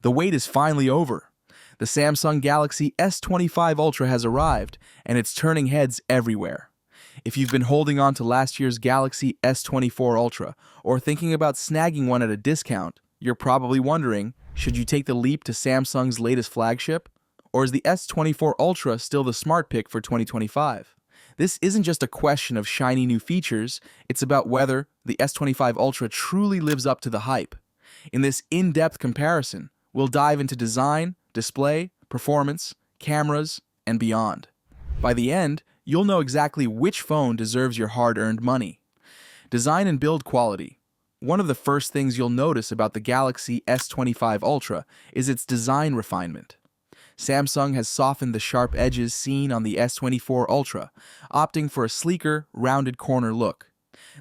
The wait is finally over. The Samsung Galaxy S25 Ultra has arrived, and it's turning heads everywhere. If you've been holding on to last year's Galaxy S24 Ultra or thinking about snagging one at a discount, you're probably wondering, should you take the leap to Samsung's latest flagship? Or is the S24 Ultra still the smart pick for 2025? This isn't just a question of shiny new features, it's about whether the S25 Ultra truly lives up to the hype. In this in-depth comparison, we'll dive into design, display, performance, cameras, and beyond. By the end, you'll know exactly which phone deserves your hard-earned money. Design and build quality. One of the first things you'll notice about the Galaxy S25 Ultra is its design refinement. Samsung has softened the sharp edges seen on the S24 Ultra, opting for a sleeker, rounded corner look.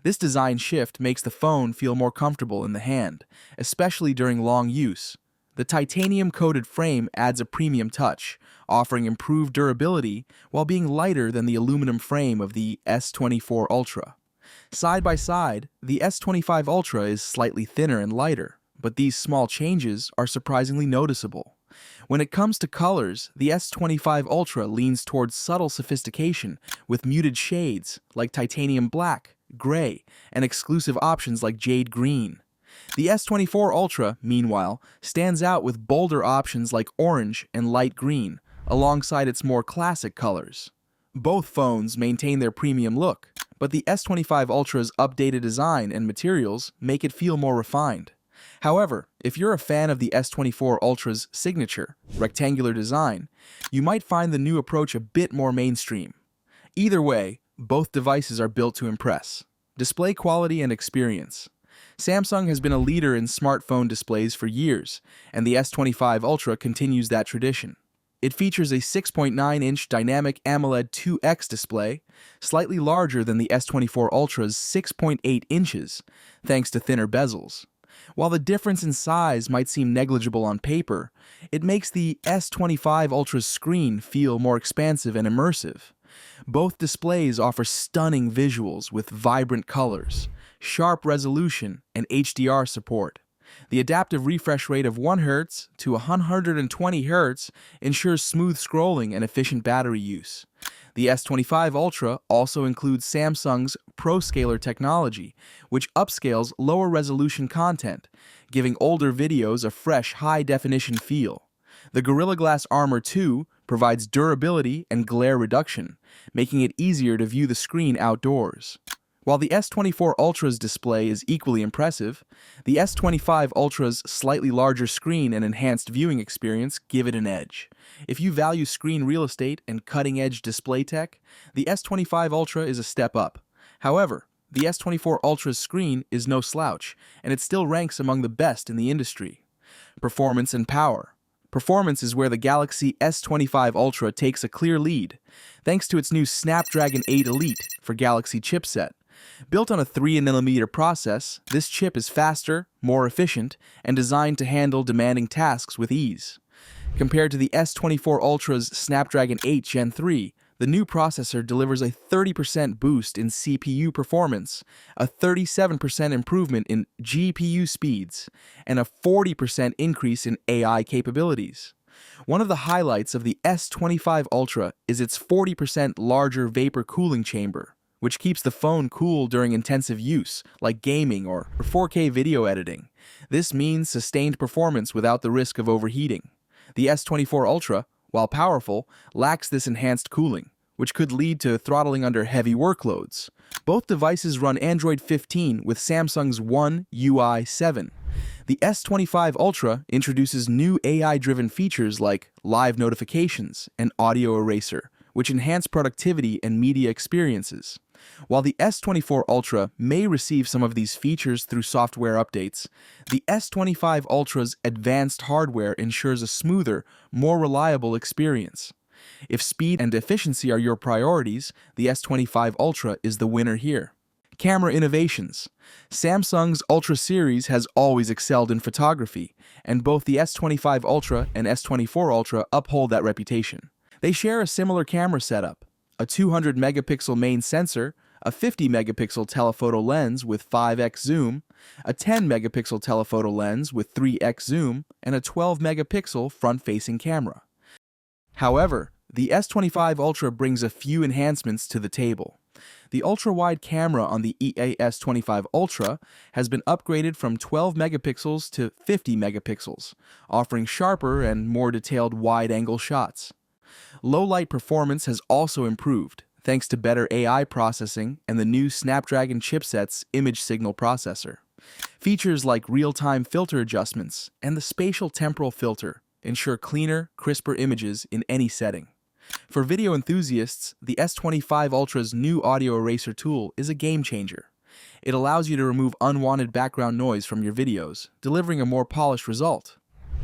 This design shift makes the phone feel more comfortable in the hand, especially during long use. The titanium-coated frame adds a premium touch, offering improved durability while being lighter than the aluminum frame of the S24 Ultra. Side by side, the S25 Ultra is slightly thinner and lighter, but these small changes are surprisingly noticeable. When it comes to colors, the S25 Ultra leans towards subtle sophistication with muted shades like titanium black, gray, and exclusive options like jade green. The S24 Ultra, meanwhile, stands out with bolder options like orange and light green, alongside its more classic colors. Both phones maintain their premium look, but the S25 Ultra's updated design and materials make it feel more refined. However, if you're a fan of the S24 Ultra's signature, rectangular design, you might find the new approach a bit more mainstream. Either way, both devices are built to impress. Display quality and experience. Samsung has been a leader in smartphone displays for years, and the S25 Ultra continues that tradition. It features a 6.9-inch dynamic AMOLED 2X display, slightly larger than the S24 Ultra's 6.8 inches, thanks to thinner bezels. While the difference in size might seem negligible on paper, it makes the S25 Ultra's screen feel more expansive and immersive. Both displays offer stunning visuals with vibrant colors, sharp resolution, and HDR support. The adaptive refresh rate of 1 Hz to 120 Hz ensures smooth scrolling and efficient battery use. The S25 Ultra also includes Samsung's ProScaler technology, which upscales lower resolution content, giving older videos a fresh, high-definition feel. The Gorilla Glass Armor 2 provides durability and glare reduction, making it easier to view the screen outdoors. While the S24 Ultra's display is equally impressive, the S25 Ultra's slightly larger screen and enhanced viewing experience give it an edge. If you value screen real estate and cutting-edge display tech, the S25 Ultra is a step up. However, the S24 Ultra's screen is no slouch, and it still ranks among the best in the industry. Performance and power. Performance is where the Galaxy S25 Ultra takes a clear lead, thanks to its new Snapdragon 8 Elite for Galaxy chipset. Built on a 3nm process, this chip is faster, more efficient, and designed to handle demanding tasks with ease. Compared to the S24 Ultra's Snapdragon 8 Gen 3, the new processor delivers a 30% boost in CPU performance, a 37% improvement in GPU speeds, and a 40% increase in AI capabilities. One of the highlights of the S25 Ultra is its 40% larger vapor cooling chamber, which keeps the phone cool during intensive use, like gaming or 4K video editing. This means sustained performance without the risk of overheating. The S24 Ultra, while powerful, lacks this enhanced cooling, which could lead to throttling under heavy workloads. Both devices run Android 15 with Samsung's One UI 7. The S25 Ultra introduces new AI-driven features like live notifications and audio eraser, which enhance productivity and media experiences. While the S24 Ultra may receive some of these features through software updates, the S25 Ultra's advanced hardware ensures a smoother, more reliable experience. If speed and efficiency are your priorities, the S25 Ultra is the winner here. Camera innovations. Samsung's Ultra series has always excelled in photography, and both the S25 Ultra and S24 Ultra uphold that reputation. They share a similar camera setup, a 200-megapixel main sensor, a 50-megapixel telephoto lens with 5x zoom, a 10-megapixel telephoto lens with 3x zoom, and a 12-megapixel front-facing camera. However, the S25 Ultra brings a few enhancements to the table. The ultra-wide camera on the S25 Ultra has been upgraded from 12 megapixels to 50 megapixels, offering sharper and more detailed wide-angle shots. Low-light performance has also improved, thanks to better AI processing and the new Snapdragon chipset's image signal processor. Features like real-time filter adjustments and the spatial temporal filter ensure cleaner, crisper images in any setting. For video enthusiasts, the S25 Ultra's new audio eraser tool is a game-changer. It allows you to remove unwanted background noise from your videos, delivering a more polished result.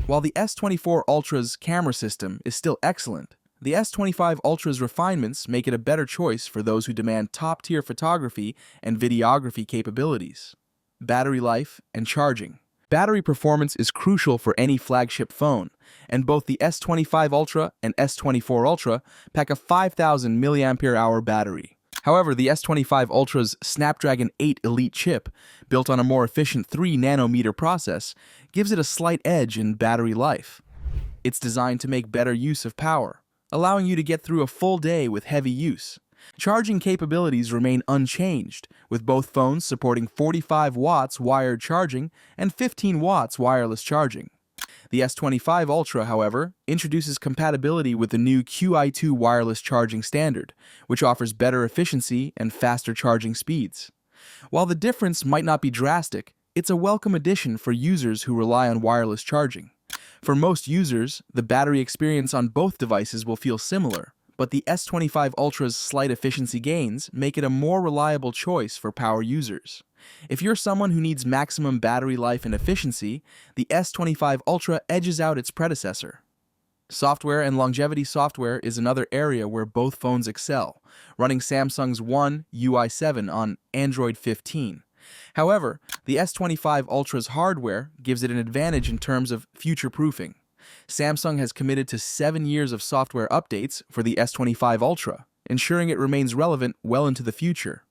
While the S24 Ultra's camera system is still excellent, the S25 Ultra's refinements make it a better choice for those who demand top-tier photography and videography capabilities. Battery life and charging. Battery performance is crucial for any flagship phone, and both the S25 Ultra and S24 Ultra pack a 5,000 mAh battery. However, the S25 Ultra's Snapdragon 8 Elite chip, built on a more efficient 3-nanometer process, gives it a slight edge in battery life. It's designed to make better use of power, allowing you to get through a full day with heavy use. Charging capabilities remain unchanged, with both phones supporting 45 watts wired charging and 15 watts wireless charging. The S25 Ultra, however, introduces compatibility with the new QI2 wireless charging standard, which offers better efficiency and faster charging speeds. While the difference might not be drastic, it's a welcome addition for users who rely on wireless charging. For most users, the battery experience on both devices will feel similar, but the S25 Ultra's slight efficiency gains make it a more reliable choice for power users. If you're someone who needs maximum battery life and efficiency, the S25 Ultra edges out its predecessor. Software and longevity software is another area where both phones excel, running Samsung's One UI 7 on Android 15. However, the S25 Ultra's hardware gives it an advantage in terms of future-proofing. Samsung has committed to 7 years of software updates for the S25 Ultra, ensuring it remains relevant well into the future.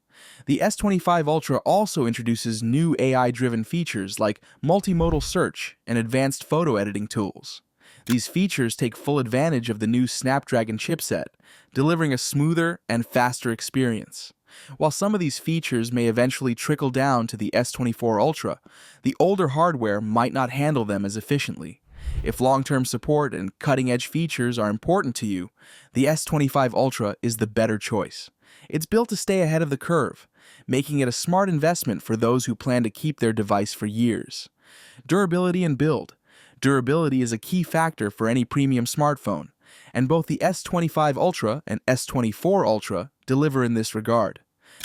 The S25 Ultra also introduces new AI-driven features like multimodal search and advanced photo editing tools. These features take full advantage of the new Snapdragon chipset, delivering a smoother and faster experience. While some of these features may eventually trickle down to the S24 Ultra, the older hardware might not handle them as efficiently. If long-term support and cutting-edge features are important to you, the S25 Ultra is the better choice. It's built to stay ahead of the curve, making it a smart investment for those who plan to keep their device for years. Durability and build. Durability is a key factor for any premium smartphone, and both the S25 Ultra and S24 Ultra deliver in this regard.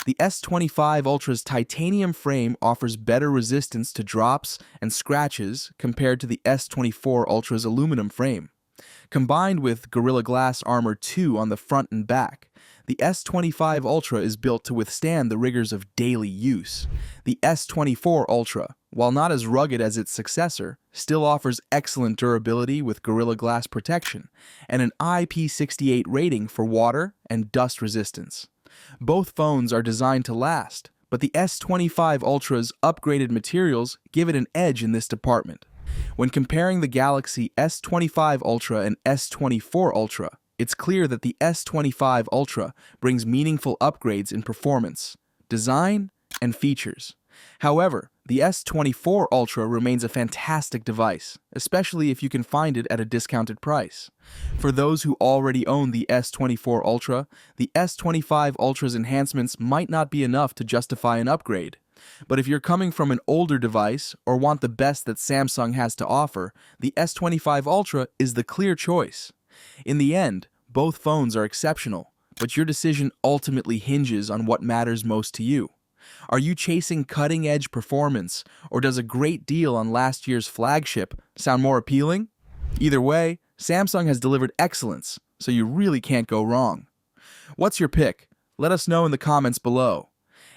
The S25 Ultra's titanium frame offers better resistance to drops and scratches compared to the S24 Ultra's aluminum frame. Combined with Gorilla Glass Armor 2 on the front and back, the S25 Ultra is built to withstand the rigors of daily use. The S24 Ultra, while not as rugged as its successor, still offers excellent durability with Gorilla Glass protection and an IP68 rating for water and dust resistance. Both phones are designed to last, but the S25 Ultra's upgraded materials give it an edge in this department. When comparing the Galaxy S25 Ultra and S24 Ultra, it's clear that the S25 Ultra brings meaningful upgrades in performance, design, and features. However, the S24 Ultra remains a fantastic device, especially if you can find it at a discounted price. For those who already own the S24 Ultra, the S25 Ultra's enhancements might not be enough to justify an upgrade. But if you're coming from an older device or want the best that Samsung has to offer, the S25 Ultra is the clear choice. In the end, both phones are exceptional, but your decision ultimately hinges on what matters most to you. Are you chasing cutting-edge performance, or does a great deal on last year's flagship sound more appealing? Either way, Samsung has delivered excellence, so you really can't go wrong. What's your pick? Let us know in the comments below.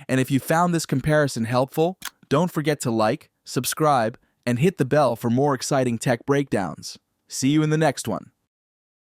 And if you found this comparison helpful, don't forget to like, subscribe, and hit the bell for more exciting tech breakdowns. See you in the next one.